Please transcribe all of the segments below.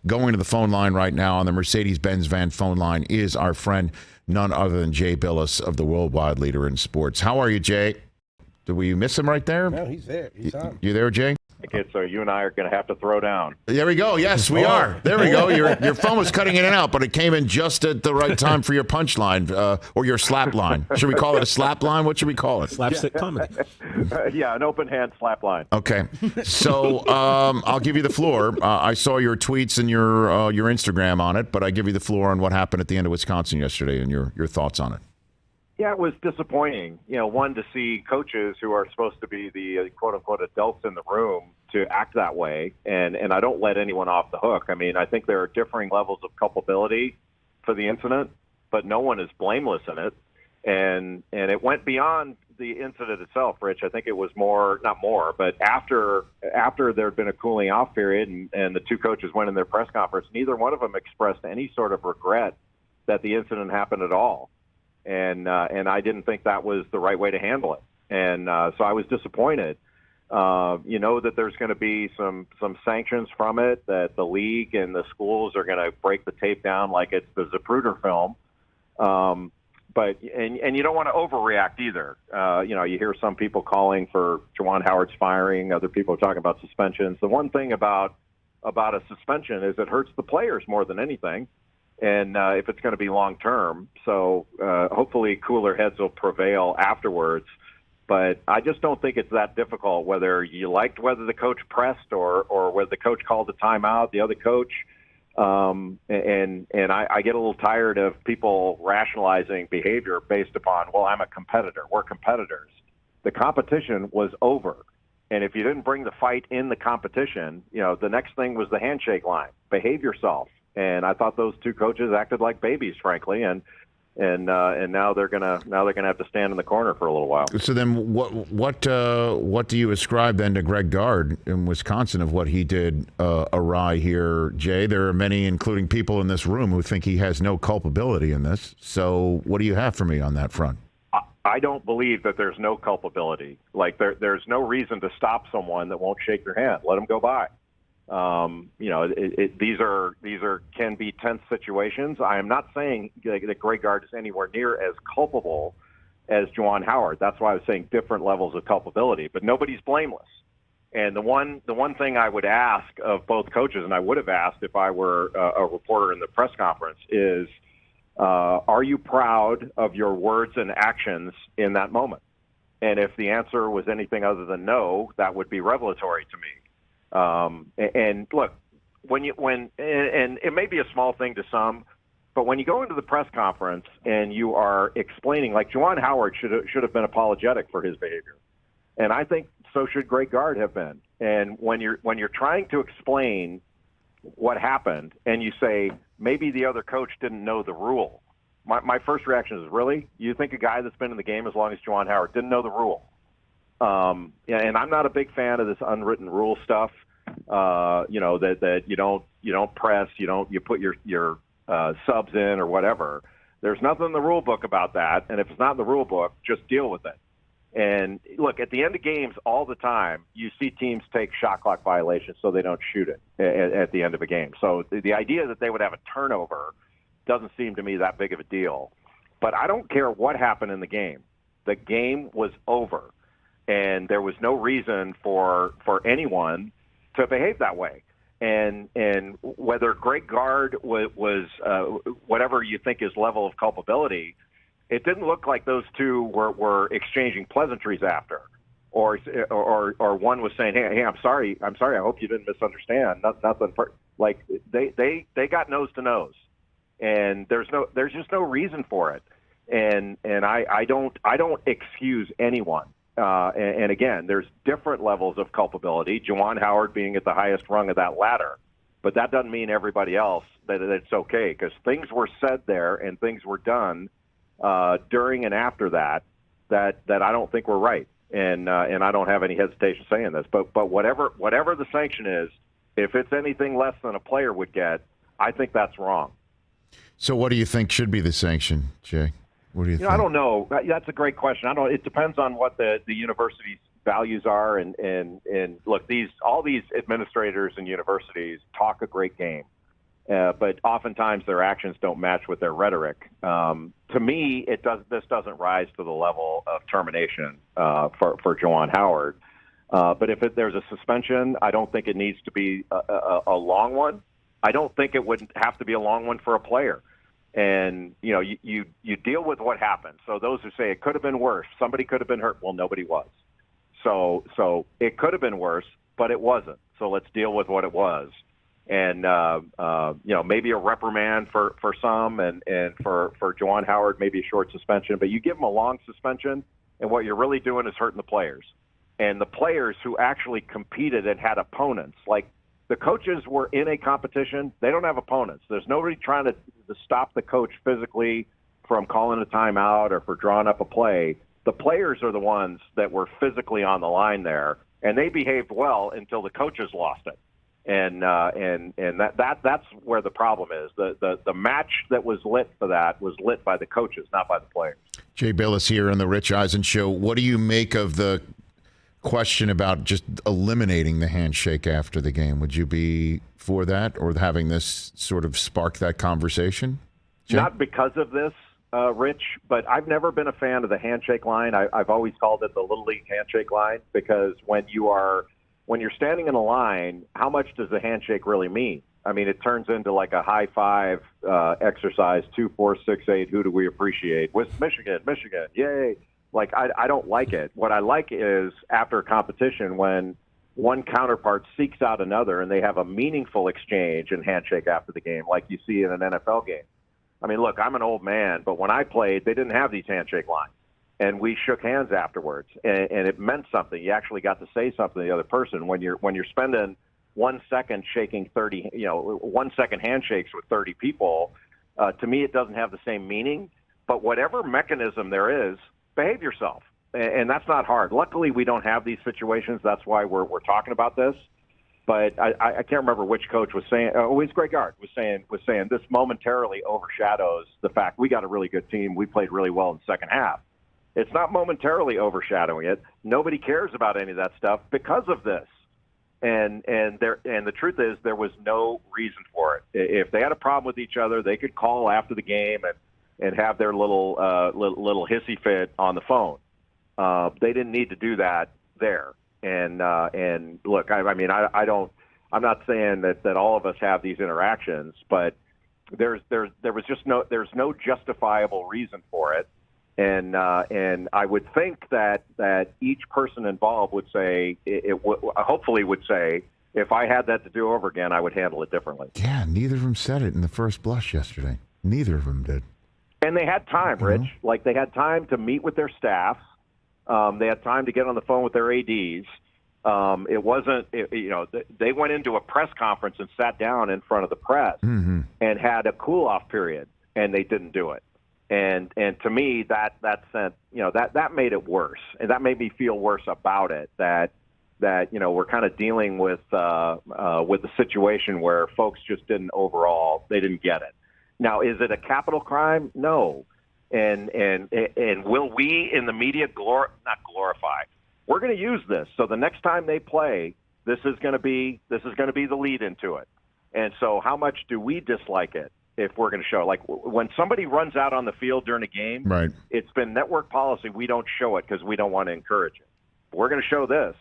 Going to the phone line right now on the Mercedes-Benz van phone line is our friend, none other than Jay Bilas of the worldwide leader in sports. How are you, Jay? Did we miss him right there? No, he's there. He's on. You there, Jay? Okay, so you and I are going to have to throw down. There we go. Yes, we are. There we go. Your phone was cutting in and out, but it came in just at the right time for your punchline or your slap line. Should we call it a slap line? What should we call it? Slapstick comedy. Yeah, an open hand slap line. Okay. So I'll give you the floor. I saw your tweets and your Instagram on it, but I give you the floor on what happened at the end of Wisconsin yesterday and your thoughts on it. Yeah, it was disappointing. One, to see coaches who are supposed to be the quote-unquote adults in the room to act that way, and I don't let anyone off the hook. I mean, I think there are differing levels of culpability for the incident, but no one is blameless in it. And it went beyond the incident itself, Rich. I think it was not more, but after there had been a cooling off period and the two coaches went in their press conference, neither one of them expressed any sort of regret that the incident happened at all. And I didn't think that was the right way to handle it. And so I was disappointed. That there's going to be some sanctions from it, that the league and the schools are going to break the tape down like it's the Zapruder film. But you don't want to overreact either. You hear some people calling for Juwan Howard's firing. Other people are talking about suspensions. The one thing about a suspension is it hurts the players more than anything. And if it's going to be long term, so hopefully cooler heads will prevail afterwards. But I just don't think it's that difficult, whether you liked whether the coach pressed or whether the coach called the timeout, the other coach. And I get a little tired of people rationalizing behavior based upon, well, I'm a competitor. We're competitors. The competition was over. And if you didn't bring the fight in the competition, the next thing was the handshake line. Behave yourself. And I thought those two coaches acted like babies, frankly, and now they're gonna have to stand in the corner for a little while. So then, what do you ascribe then to Greg Gard in Wisconsin of what he did awry here, Jay? There are many, including people in this room, who think he has no culpability in this. So what do you have for me on that front? I don't believe that there's no culpability. Like there's no reason to stop someone that won't shake your hand. Let them go by. These can be tense situations. I am not saying that Greg Gard is anywhere near as culpable as Juwan Howard. That's why I was saying different levels of culpability, but nobody's blameless. And the one thing I would ask of both coaches, and I would have asked if I were a reporter in the press conference, is, are you proud of your words and actions in that moment? And if the answer was anything other than no, that would be revelatory to me. And look, and it may be a small thing to some, but when you go into the press conference and you are explaining, like Juwan Howard should have been apologetic for his behavior, and I think so should Greg Gard have been. And when you're trying to explain what happened, and you say maybe the other coach didn't know the rule, my first reaction is, really? You think a guy that's been in the game as long as Juwan Howard didn't know the rule? And I'm not a big fan of this unwritten rule stuff. That you don't press, you put your subs in or whatever. There's nothing in the rule book about that, and if it's not in the rule book, just deal with it. And look, at the end of games all the time, you see teams take shot clock violations so they don't shoot it at the end of a game. So the idea that they would have a turnover doesn't seem to me that big of a deal. But I don't care what happened in the game. The game was over. And there was no reason for anyone to behave that way. And whether Greg Gard was whatever you think his level of culpability, it didn't look like those two were exchanging pleasantries after, or one was saying, hey, I'm sorry, I hope you didn't misunderstand. Nothing. Like they got nose to nose, and there's just no reason for it. And I don't excuse anyone. And again, there's different levels of culpability, Juwan Howard being at the highest rung of that ladder. But that doesn't mean everybody else that it's okay, because things were said there and things were done during and after that I don't think were right. And I don't have any hesitation saying this. But whatever the sanction is, if it's anything less than a player would get, I think that's wrong. So what do you think should be the sanction, Jay? What do you think? I don't know. That's a great question. It depends on what the university's values are. And look, all these administrators and universities talk a great game. but oftentimes their actions don't match with their rhetoric. To me, this doesn't rise to the level of termination for Juwan Howard. But if there's a suspension, I don't think it needs to be a long one. I don't think it would have to be a long one for a player. And, you deal with what happened. So those who say it could have been worse, somebody could have been hurt. Well, nobody was. So it could have been worse, but it wasn't. So let's deal with what it was. And, maybe a reprimand for some and for Juwan Howard, maybe a short suspension. But you give them a long suspension, and what you're really doing is hurting the players. And the players who actually competed and had opponents, like the coaches were in a competition, they don't have opponents. There's nobody trying to stop the coach physically from calling a timeout or for drawing up a play. The players are the ones that were physically on the line there, and they behaved well until the coaches lost it. And that's where the problem is. The match that was lit for that was lit by the coaches, not by the players. Jay Bilas here on the Rich Eisen Show. What do you make of the question about just eliminating the handshake after the game? Would you be for that, or having this sort of spark that conversation? Jay? Not because of this, Rich, but I've never been a fan of the handshake line. I've always called it the Little League handshake line, because when you're standing in a line, how much does the handshake really mean? I mean, it turns into like a high five exercise, 2, 4, 6, 8, who do we appreciate? With Michigan, yay. Like, I don't like it. What I like is after a competition when one counterpart seeks out another and they have a meaningful exchange and handshake after the game, like you see in an NFL game. I mean, look, I'm an old man, but when I played, they didn't have these handshake lines. And we shook hands afterwards, and it meant something. You actually got to say something to the other person. When you're spending 1 second shaking 30, 1 second handshakes with 30 people, to me it doesn't have the same meaning. But whatever mechanism there is, behave yourself, and that's not hard. Luckily, we don't have these situations. That's why we're talking about this. But I can't remember which coach was saying. It was Greg Gard was saying this momentarily overshadows the fact we got a really good team. We played really well in the second half. It's not momentarily overshadowing it. Nobody cares about any of that stuff because of this. And the truth is there was no reason for it. If they had a problem with each other, they could call after the game and have their little hissy fit on the phone. They didn't need to do that there. And look, I'm not saying that all of us have these interactions, but there's no justifiable reason for it. And I would think that each person involved would say, hopefully would say, if I had that to do over again, I would handle it differently. Yeah, neither of them said it in the first blush yesterday. Neither of them did. And they had time, Rich. Like, they had time to meet with their staffs. They had time to get on the phone with their ADs. It wasn't, they went into a press conference and sat down in front of the press and had a cool-off period, and they didn't do it. And to me, that sent, that made it worse, and that made me feel worse about it. That we're kind of dealing with the situation where folks just didn't get it. Now, is it a capital crime? No. And will we in the media not glorify? We're going to use this. So the next time they play, this is going to be the lead into it. And so how much do we dislike it if we're going to show it? Like, when somebody runs out on the field during a game, right, it's been network policy. We don't show it because we don't want to encourage it. But we're going to show this,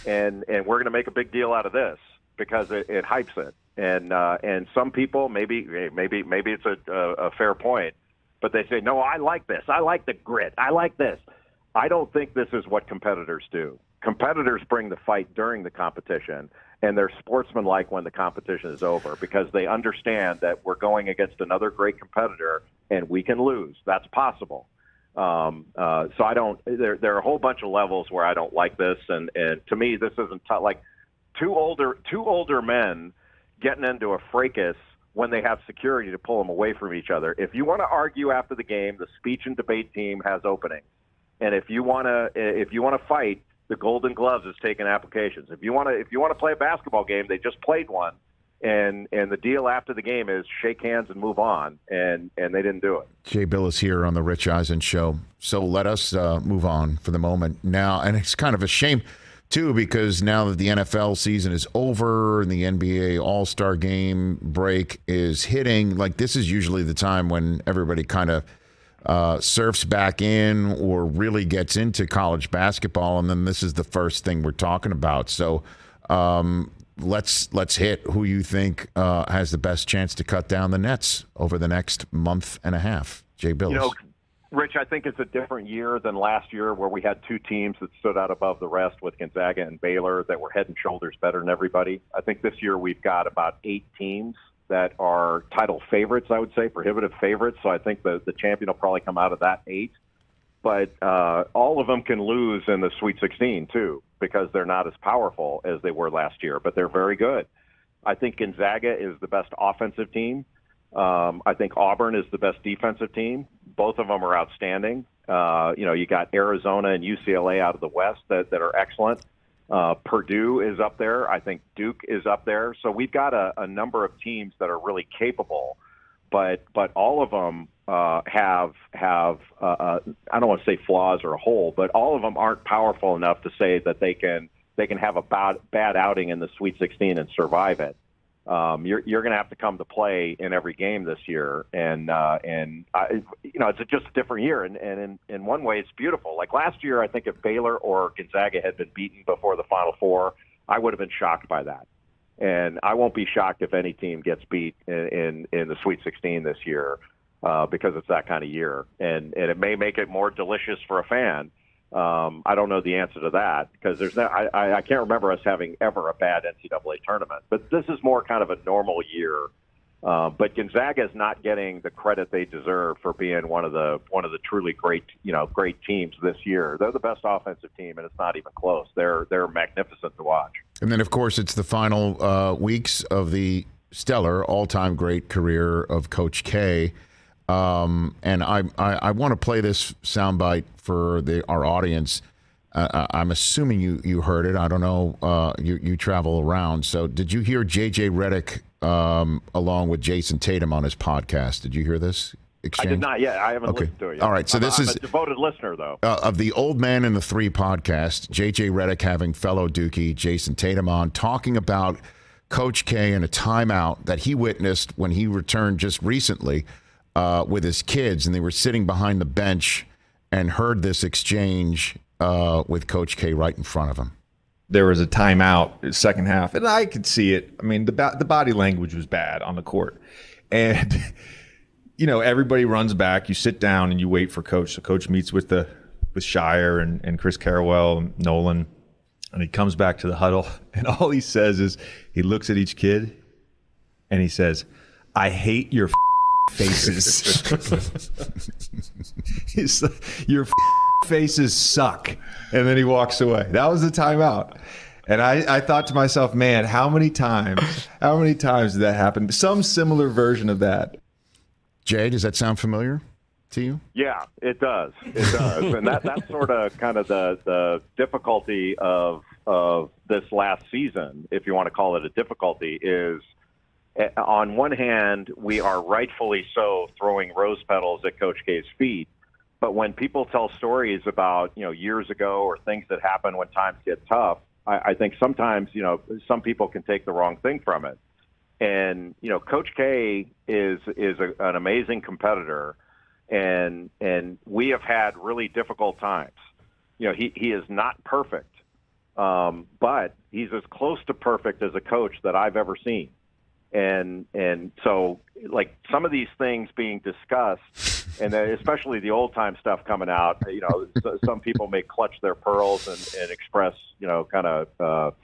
and we're going to make a big deal out of this because it hypes it. And some people, maybe it's a fair point, but they say, no, I like this. I like the grit. I like this. I don't think this is what competitors do. Competitors bring the fight during the competition, and they're sportsmanlike when the competition is over because they understand that we're going against another great competitor and we can lose. That's possible. So I don't. There are a whole bunch of levels where I don't like this, and to me, this isn't like two older men getting into a fracas when they have security to pull them away from each other. If you want to argue after the game, the speech and debate team has openings, and if you want to fight, the Golden Gloves is taking applications. If you want to play a basketball game, they just played one, and the deal after the game is shake hands and move on, and they didn't do it. Jay Bilas here on the Rich Eisen Show. So let us move on for the moment now, and it's kind of a shame too, because now that the NFL season is over and the NBA All-Star game break is hitting, like this is usually the time when everybody kind of surfs back in or really gets into college basketball, and then this is the first thing we're talking about. So let's hit who you think has the best chance to cut down the nets over the next month and a half. Jay Bilas. Rich, I think it's a different year than last year where we had two teams that stood out above the rest with Gonzaga and Baylor that were head and shoulders better than everybody. I think this year we've got about 8 teams that are title favorites, I would say, prohibitive favorites. So I think the champion will probably come out of that 8. But all of them can lose in the Sweet 16, too, because they're not as powerful as they were last year. But they're very good. I think Gonzaga is the best offensive team. I think Auburn is the best defensive team. Both of them are outstanding. You got Arizona and UCLA out of the West that are excellent. Purdue is up there. I think Duke is up there. So we've got a number of teams that are really capable, but all of them have I don't want to say flaws or a hole, but all of them aren't powerful enough to say that they can have a bad outing in the Sweet 16 and survive it. You're going to have to come to play in every game this year, and it's just a different year. And in one way, it's beautiful. Like last year, I think if Baylor or Gonzaga had been beaten before the Final Four, I would have been shocked by that. And I won't be shocked if any team gets beat in the Sweet 16 this year because it's that kind of year, and it may make it more delicious for a fan. I don't know the answer to that because I can't remember us having ever a bad NCAA tournament. But this is more kind of a normal year. But Gonzaga is not getting the credit they deserve for being one of the truly great teams this year. They're the best offensive team, and it's not even close. They're magnificent to watch. And then, of course, it's the final weeks of the stellar all-time great career of Coach K. And I want to play this soundbite for our audience. I'm assuming you heard it. I don't know. You travel around. So did you hear J.J. Redick along with Jason Tatum on his podcast? Did you hear this exchange? I did not yet. I haven't listened to it yet. All right. So I'm a devoted listener, though. Of the Old Man and the Three podcast, J.J. Redick having fellow Dookie Jason Tatum on, talking about Coach K and a timeout that he witnessed when he returned just recently with his kids, and they were sitting behind the bench and heard this exchange with Coach K right in front of him. There was a timeout, second half, and I could see it. I mean, the body language was bad on the court. And, everybody runs back. You sit down and you wait for Coach. So Coach meets with Shire and Chris Carrawell and Nolan, and he comes back to the huddle, and all he says is he looks at each kid, and he says, "I hate your faces." He's like, "Your faces suck," and then he walks away. That was the timeout, and I thought to myself, man, how many times did that happen? Some similar version of that. Jay, does that sound familiar to you? Yeah, it does. And that's sort of kind of the difficulty of this last season, if you want to call it a difficulty, is on one hand, we are rightfully so throwing rose petals at Coach K's feet. But when people tell stories about, years ago or things that happen when times get tough, I think sometimes, some people can take the wrong thing from it. And, Coach K is an amazing competitor, and we have had really difficult times. He is not perfect, but he's as close to perfect as a coach that I've ever seen. And so, like, some of these things being discussed, and especially the old-time stuff coming out, some people may clutch their pearls and express, kind of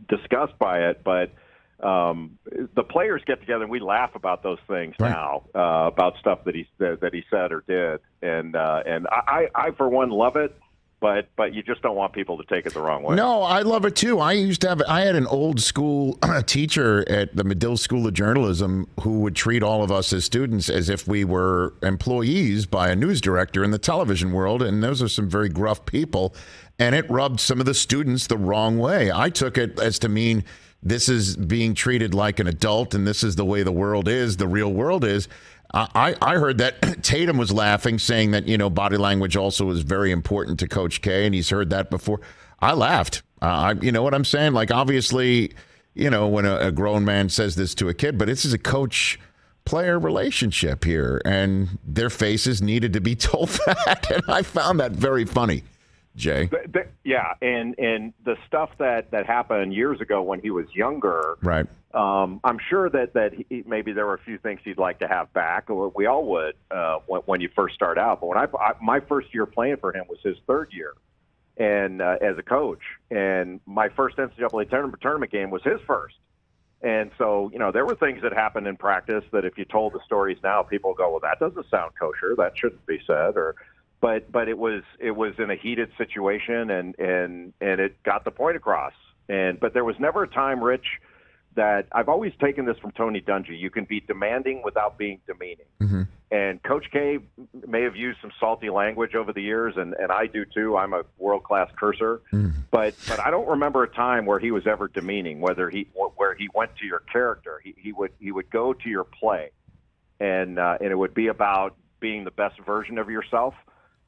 disgust by it. But the players get together and we laugh about those things now, about stuff that he said or did. And I for one, love it. But you just don't want people to take it the wrong way. No, I love it too. I had an old school teacher at the Medill School of Journalism who would treat all of us as students as if we were employees by a news director in the television world. And those are some very gruff people. And it rubbed some of the students the wrong way. I took it as to mean this is being treated like an adult and this is the way the world is, the real world is. I heard that Tatum was laughing, saying that, body language also is very important to Coach K, and he's heard that before. I laughed. You know what I'm saying? Like, obviously, when a grown man says this to a kid, but this is a coach-player relationship here, and their faces needed to be told that, and I found that very funny, Jay. Yeah, and the stuff that happened years ago when he was younger, right? I'm sure that maybe there were a few things he'd like to have back. We all would when you first start out. But when my first year playing for him was his third year, and as a coach, and my first NCAA tournament game was his first. And so, there were things that happened in practice that if you told the stories now, people go, well, that doesn't sound kosher. That shouldn't be said. But it was in a heated situation, and it got the point across. But there was never a time, Rich, that I've always taken this from Tony Dungy. You can be demanding without being demeaning. Mm-hmm. And Coach K may have used some salty language over the years, and I do too. I'm a world-class cursor. But I don't remember a time where he was ever demeaning, where he went to your character. He would go to your play, and it would be about being the best version of yourself.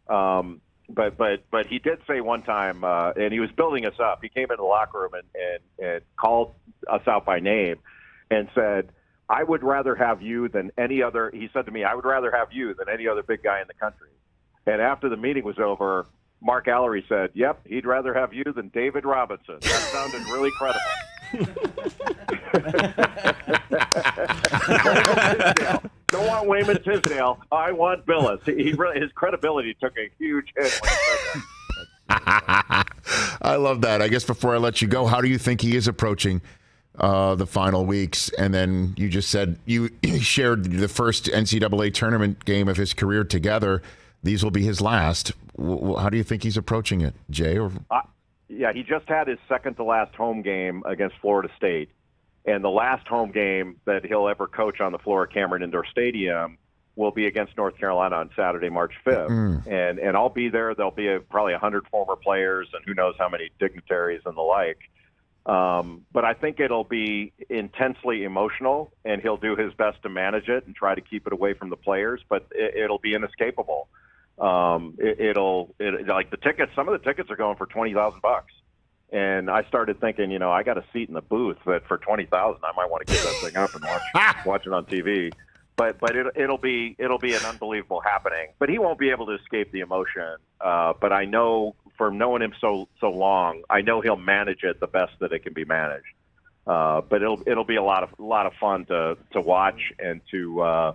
But he did say one time, and he was building us up. He came into the locker room and called us out by name and said, I would rather have you than any other. He said to me, I would rather have you than any other big guy in the country. And after the meeting was over, Mark Allery said, yep, he'd rather have you than David Robinson. That sounded really credible. Don't want Wayman Tisdale. I want Bilas. His credibility took a huge hit when he said that. I love that. I guess before I let you go, how do you think he is approaching the final weeks? And then you just said you shared the first NCAA tournament game of his career together. These will be his last. How do you think he's approaching it, Jay? Yeah, he just had his second to last home game against Florida State. And the last home game that he'll ever coach on the floor at Cameron Indoor Stadium will be against North Carolina on Saturday, March 5th. And I'll be there. There'll be probably 100 former players and who knows how many dignitaries and the like. But I think it'll be intensely emotional, and he'll do his best to manage it and try to keep it away from the players. But it'll be inescapable. Like the tickets, some of the tickets are going for $20,000. And I started thinking, I got a seat in the booth that for $20,000, I might want to get that thing up and watch it on TV. But it'll be an unbelievable happening. But he won't be able to escape the emotion. But I know, from knowing him so long, I know he'll manage it the best that it can be managed. But it'll be a lot of fun to watch and to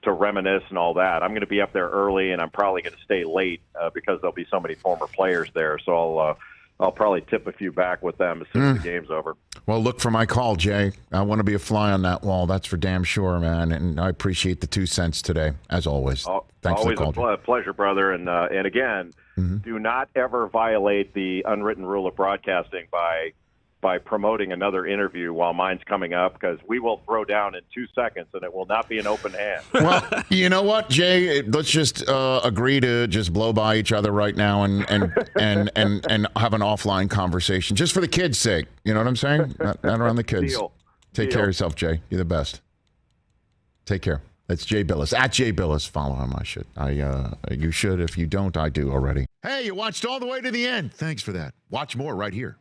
reminisce and all that. I'm going to be up there early, and I'm probably going to stay late because there'll be so many former players there. So I'll probably tip a few back with them as soon as the game's over. Well, look for my call, Jay. I want to be a fly on that wall. That's for damn sure, man. And I appreciate the 2 cents today, as always. Thanks always for the call. A pleasure, brother. And again, do not ever violate the unwritten rule of broadcasting by promoting another interview while mine's coming up, because we will throw down in 2 seconds and it will not be an open hand. Well, you know what, Jay? Let's just agree to just blow by each other right now and have an offline conversation, just for the kids' sake. You know what I'm saying? Not around the kids. Take care of yourself, Jay. You're the best. Take care. That's Jay Bilas. At Jay Bilas. Follow him. You should. If you don't, I do already. Hey, you watched all the way to the end. Thanks for that. Watch more right here.